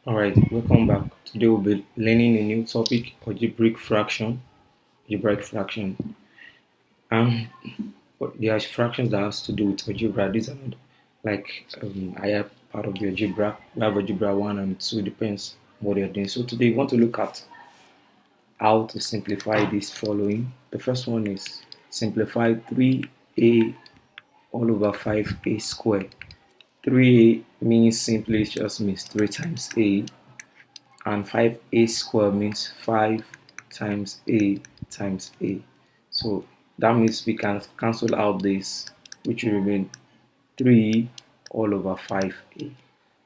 Alright, welcome back. Today we'll be learning a new topic, algebraic fraction. Algebraic fraction. Um, there are fractions that has to do with algebra. These are not like higher part of the algebra. We have algebra 1 and 2, depends what you're doing. So today we want to look at how to simplify this following. The first one is simplify 3a all over 5a squared. 3a means simply just means 3 times a, and 5a square means 5 times a times a. So that means we can cancel out this, which will remain 3 all over 5a.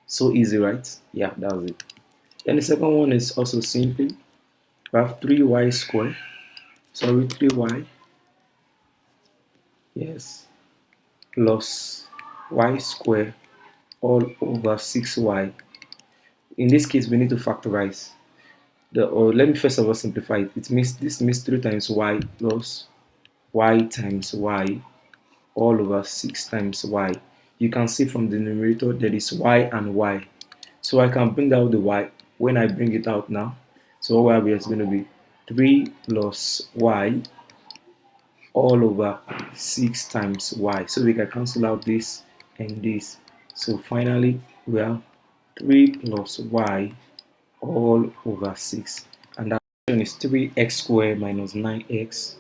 So easy, right? Yeah, that's it. Then the second one is also simple. We have 3y square, sorry, 3y, yes, plus y square all over 6y. In this case, we need to factorize. Or let me first of all simplify it. This means 3 times y plus y times y all over 6 times y. You can see from the numerator there is y and y. So I can bring out the y when I bring it out now. So what we have is going to be 3 plus y all over 6 times y. So we can cancel out this and this. So finally we have 3 plus y all over 6. And that is 3x squared minus 9x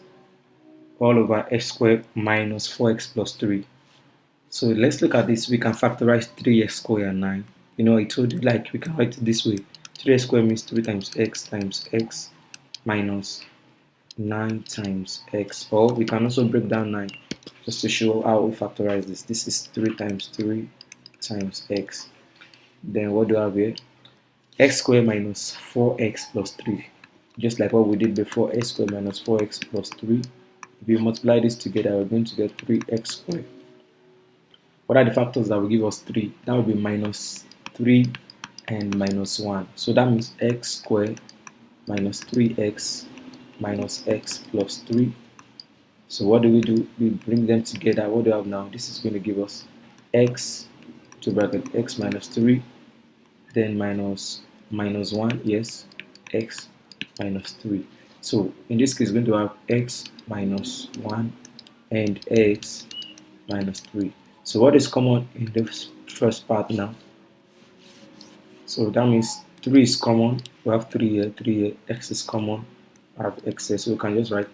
all over x squared minus 4x plus 3. So let's look at this. We can factorize 3x squared and 9. You know, I told you like we can write it this way. 3x squared means 3 times x minus 9 times x. Or we can also break down 9 just to show how we factorize this. This is 3 times 3 times x. Then what do I have here? X squared minus 4x plus 3. Just like what we did before, x squared minus 4x plus 3. If you multiply this together, we're going to get 3x squared. What are the factors that will give us 3? That will be minus 3 and minus 1. So that means x squared minus 3x minus x plus 3. So what do? We bring them together. What do we have now? This is going to give us x to bracket x minus 3, then minus 1, yes, x minus 3. So in this case, we're going to have x minus 1 and x minus 3. So what is common in this first part now? So that means 3 is common. We have 3 here, x is common. I have x here, so we can just write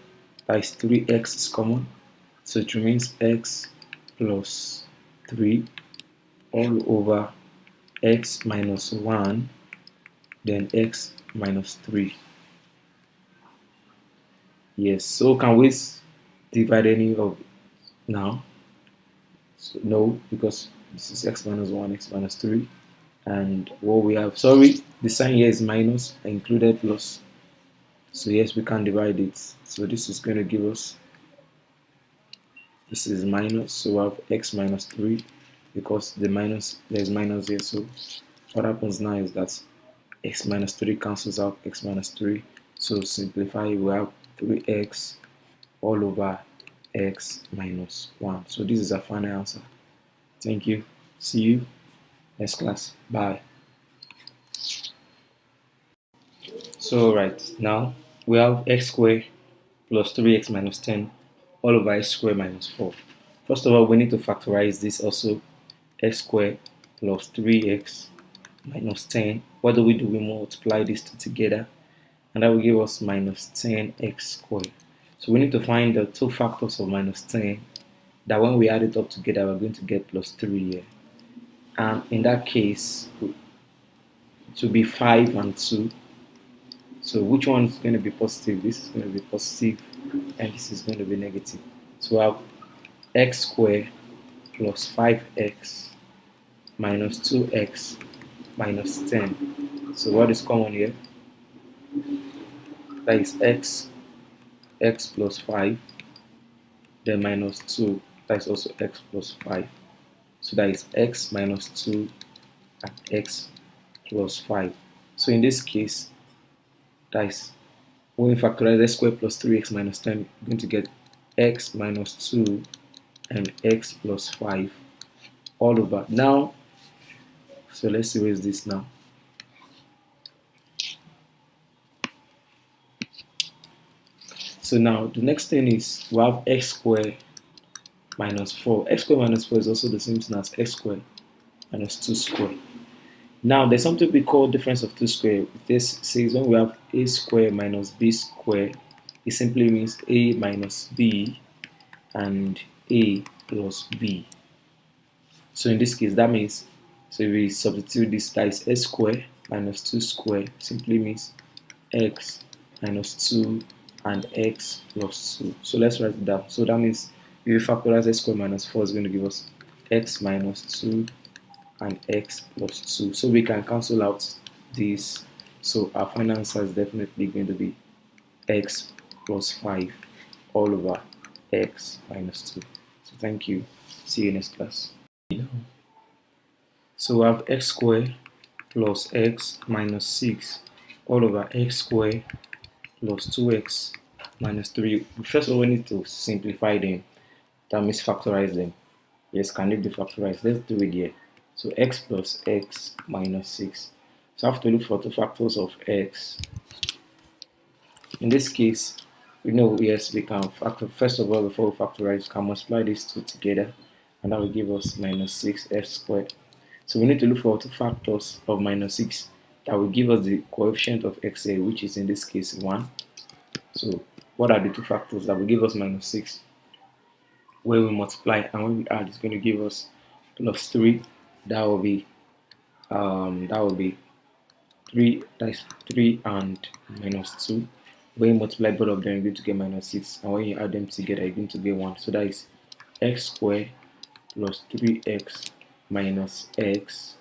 that is 3x is common. So it remains x plus 3 all over x minus 1, then x minus 3. Yes, so can we divide any of now? So no, because this is x minus 1, x minus 3. And what we have, sorry, the sign here is minus, I included plus. So yes, we can divide it. So this is going to give us, this is minus, so we have x minus 3 because there's minus here. So what happens now is that x minus 3 cancels out x minus 3. So simplify, we have 3x all over x minus 1. So this is our final answer. Thank you. See you next class. Bye. So right now we have x squared plus 3x minus 10 all over x squared minus 4. First of all, we need to factorize this also. X squared plus 3x minus 10. What do? We multiply these two together, and that will give us minus 10x squared. So we need to find the two factors of minus 10 that when we add it up together, we're going to get plus 3 here. And in that case, it will be 5 and 2. So which one is going to be positive? This is going to be positive, and this is going to be negative. So we have x squared plus 5x minus 2x minus 10. So what is common here? That is x plus 5, then minus 2, that is also x plus 5. So that is x minus 2 and x plus 5. So in this case, that is when we factorize x squared plus 3x minus 10, we're going to get x minus 2 and x plus 5 all over. Now, so let's erase this now. So now the next thing is we have x squared minus 4. X squared minus 4 is also the same thing as x squared minus 2 squared. Now there's something we call difference of 2 squared. This says when we have a squared minus b squared, it simply means a minus b and a plus b. So in this case, that means, so if we substitute this, that is x squared minus 2 squared simply means x minus 2 and x plus 2. So let's write it down. So that means if we factorize x squared minus 4 is going to give us x minus 2 and x plus 2. So we can cancel out this. So our final answer is definitely going to be x plus 5 all over x minus 2. So thank you. See you next class. So we have x squared plus x minus 6 all over x squared plus 2x minus 3. First of all, we need to simplify them. That means factorize them. Yes, can it be factorized? Let's do it here. So x plus x minus 6. So I have to look for two factors of x. In this case, we know, yes, we can factor. First of all, before we factorize, we can multiply these two together, and that will give us minus 6x squared. So we need to look for two factors of minus 6 that will give us the coefficient of xa, which is in this case 1. So what are the two factors that will give us minus 6? Where we multiply and when we add, it's going to give us plus 3. That will be 3, that's 3 and minus 2. When you multiply both of them, you're going to get minus 6, and when you add them together, you're going to get 1. So that is x squared plus 3x minus x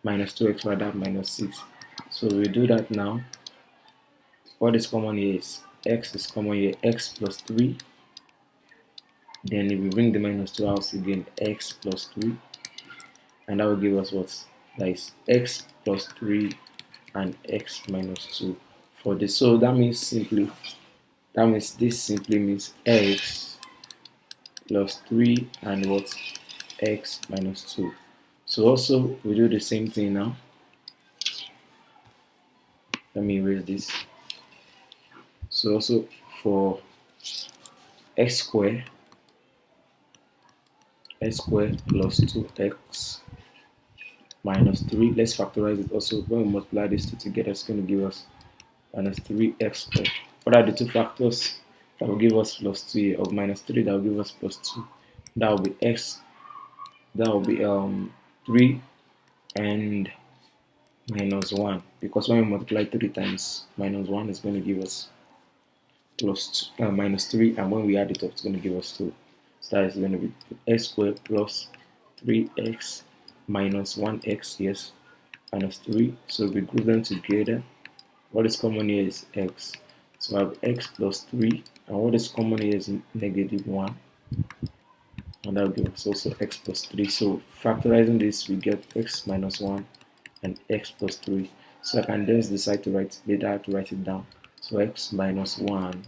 minus 2x rather minus 6. So we do that now. What is common here is x is common here, x plus 3. Then if we bring the minus 2 out again, x plus 3. And that will give us what? That is x plus 3 and x minus 2 for this. So that means this simply means x plus 3 and what? X minus 2. So also we do the same thing now. Let me erase this. So also for x squared plus 2x minus 3. Let's factorize it also. When we multiply these two together, it's going to give us minus 3x squared. What are the two factors that will give us plus 2 here? Of minus 3 that will give us plus 2. That will be x. That will be 3 and minus 1. Because when we multiply 3 times minus 1, it's going to give us plus 2, minus 3. And when we add it up, it's going to give us 2. So that is going to be x squared plus 3x minus 1x, yes, minus 3. So we group them together. What is common here is x. So I have x plus 3, and what is common here is negative 1. And that will give us also x plus 3. So factorizing this, we get x minus 1 and x plus 3. So I can just decide to write it down. So x minus 1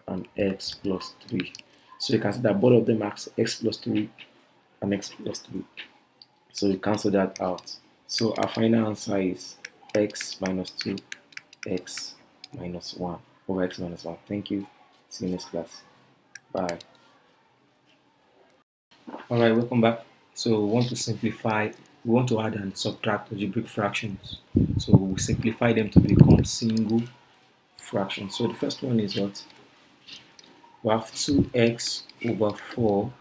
and x plus 3. So you can see that both of them are x plus 3 and x plus 3. So we cancel that out. So our final answer is x minus 2, x minus 1 over x minus 1. Thank you. See you next class. Bye. Alright, welcome back. So we want to simplify, we want to add and subtract algebraic fractions. So we simplify them to become single fractions. So the first one is what? We have 2x over 4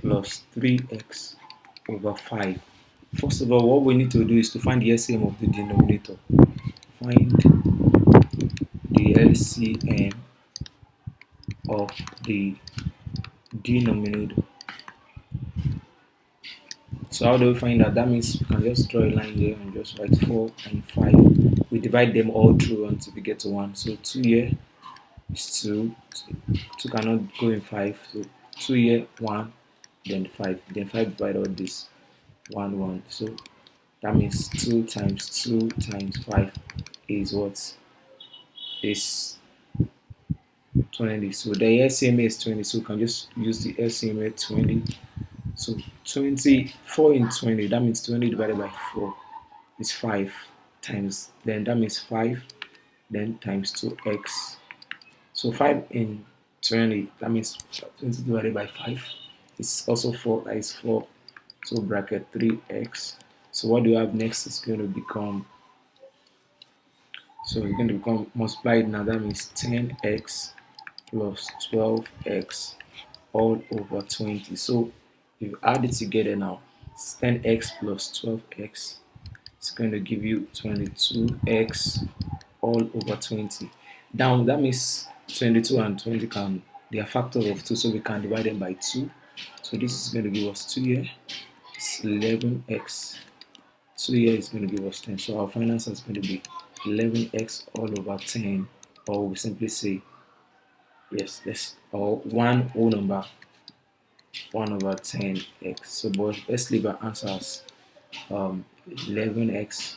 plus 3x over 5. First of all, what we need to do is to find the LCM of the denominator. Find the LCM of the denominator. So how do we find that? That means we can just draw a line here and just write 4 and 5. We divide them all through until we get to 1. So 2 here is 2. 2 cannot go in 5. So 2 here, 1, then 5. Then 5 divide all this. 1, 1. So that means 2 times 2 times 5 is what? Is 20. So the LCM is 20. So we can just use the LCM at 20. So 24 in 20, that means 20 divided by 4 is 5 times, then that means 5, then times 2x. So 5 in 20, that means 20 divided by 5 is also 4, that is 4. So bracket 3x. So what do you have next is going to become, so it's going to become multiplied now, that means 10x plus 12x all over 20. So if you add it together now, it's 10x plus 12x. It's going to give you 22x all over 20. Now that means 22 and 20 can, they are factors of 2, so we can divide them by 2. So this is going to give us 2 here. It's 11x. 2 here is going to give us 10. So our final answer is going to be 11x all over 10, or we simply say yes, this, or one whole number 1 over 10x. So but let's leave our answers 11x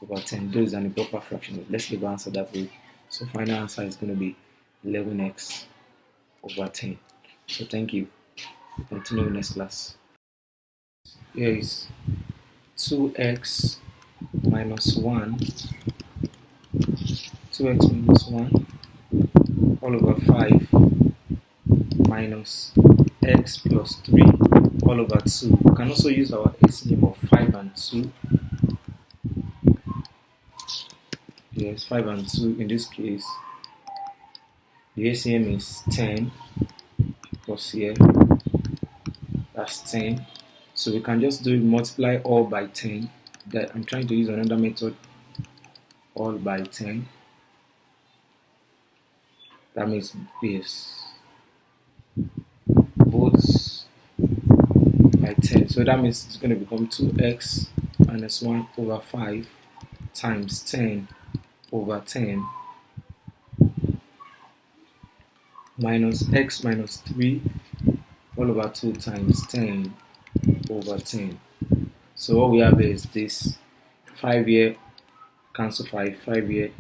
over 10. Those are the proper fraction. Let's leave our answer that way. So final answer is going to be 11x over 10. So thank you. Continue next class. Here is 2x minus 1, 2x minus 1 all over 5 minus x plus 3 all over 2. We can also use our SCM of 5 and 2. Yes, 5 and 2. In this case, the SCM is 10 plus here, that's 10. So we can just do multiply all by 10. That I'm trying to use another method, all by 10. That means yes, both by 10. So that means it's going to become 2x minus 1 over 5 times 10 over 10 minus x minus 3 all over 2 times 10 over 10. So what we have is this 5 here, cancel 5, 5 here,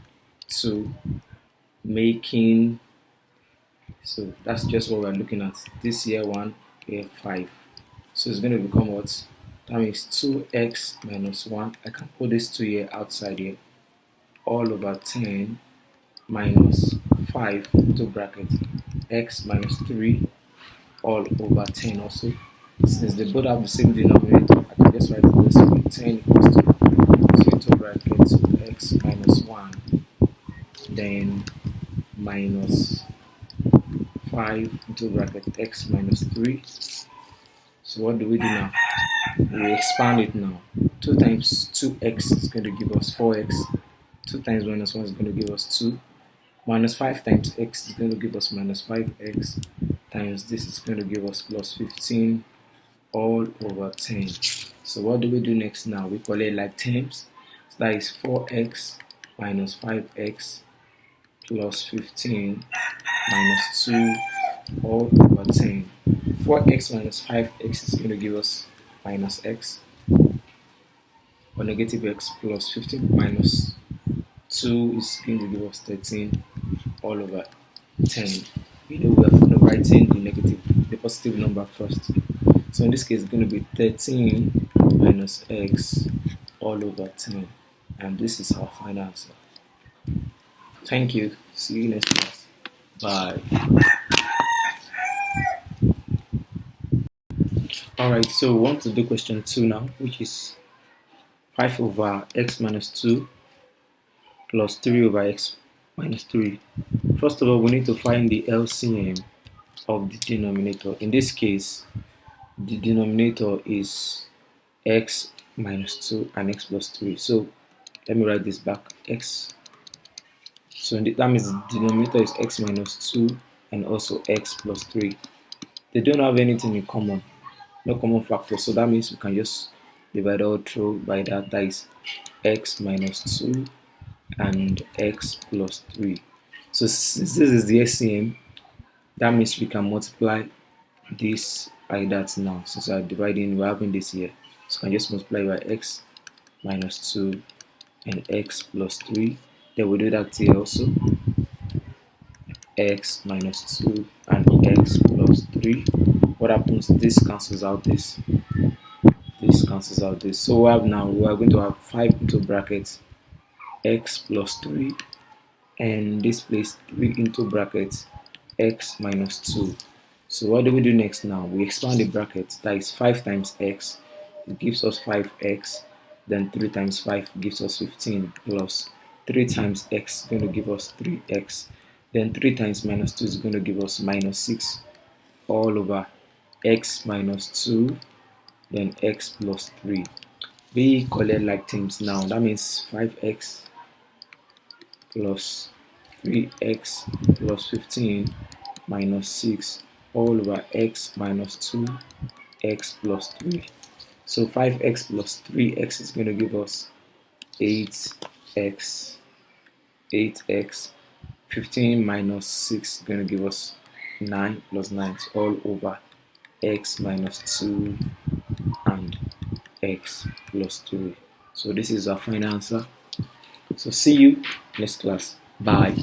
2, making, so that's just what we're looking at. This here 1, here 5. So it's going to become what? That means 2x minus 1. I can put this 2 here outside here, all over 10 minus 5 into bracket x minus 3 all over 10 also. Since they both have the same denominator, I can just write it this way: 10 equals to 2 into bracket x minus 1, then minus 5 into bracket x minus 3. So what do we do now? We expand it now. 2 times 2x is going to give us 4x. 2 times minus 1 is going to give us 2. Minus 5 times x is going to give us minus 5x. Times this is going to give us plus 15 all over 10. So what do we do next now? We call it like terms. So that is 4x minus 5x plus 15 minus 2 all over 10. 4x minus 5x is going to give us minus x, or negative x, plus 15 minus 2 is going to give us 13 all over 10. We know we are writing the positive number first. So in this case, it's going to be 13 minus x all over 10. And this is our final answer. Thank you. See you next class. Bye. Alright, so we want to do question 2 now, which is 5 over x minus 2 plus 3 over x minus 3. First of all, we need to find the LCM of the denominator. In this case, the denominator is x minus 2 and x plus 3. So let me write this back. X. So that means the denominator is x minus 2 and also x plus 3. They don't have anything in common, no common factor. So that means we can just divide all through by that. That is x minus 2 and x plus 3. So since this is the SCM, that means we can multiply this by that now. Since we're dividing, we're having this here. So we can just multiply by x minus 2 and x plus 3. Then we do that here also. X minus 2 and x plus 3. What happens? This cancels out this. This cancels out this. So we have now, we are going to have 5 into brackets x plus 3 and this place 3 into brackets x minus 2. So what do we do next now? We expand the bracket. That is 5 times x. It gives us 5x. Then 3 times 5 gives us 15 plus 3 times x is going to give us 3x. Then 3 times minus 2 is going to give us minus 6 all over x minus 2 then x plus 3. We collect like terms now. That means 5x plus 3x plus 15 minus 6 all over x minus 2 x plus 3. So 5x plus 3x is going to give us 8x. 8x. 15 minus 6 is going to give us 9 plus 9 is all over x minus 2 and x plus 3. So this is our final answer. So see you next class. Bye.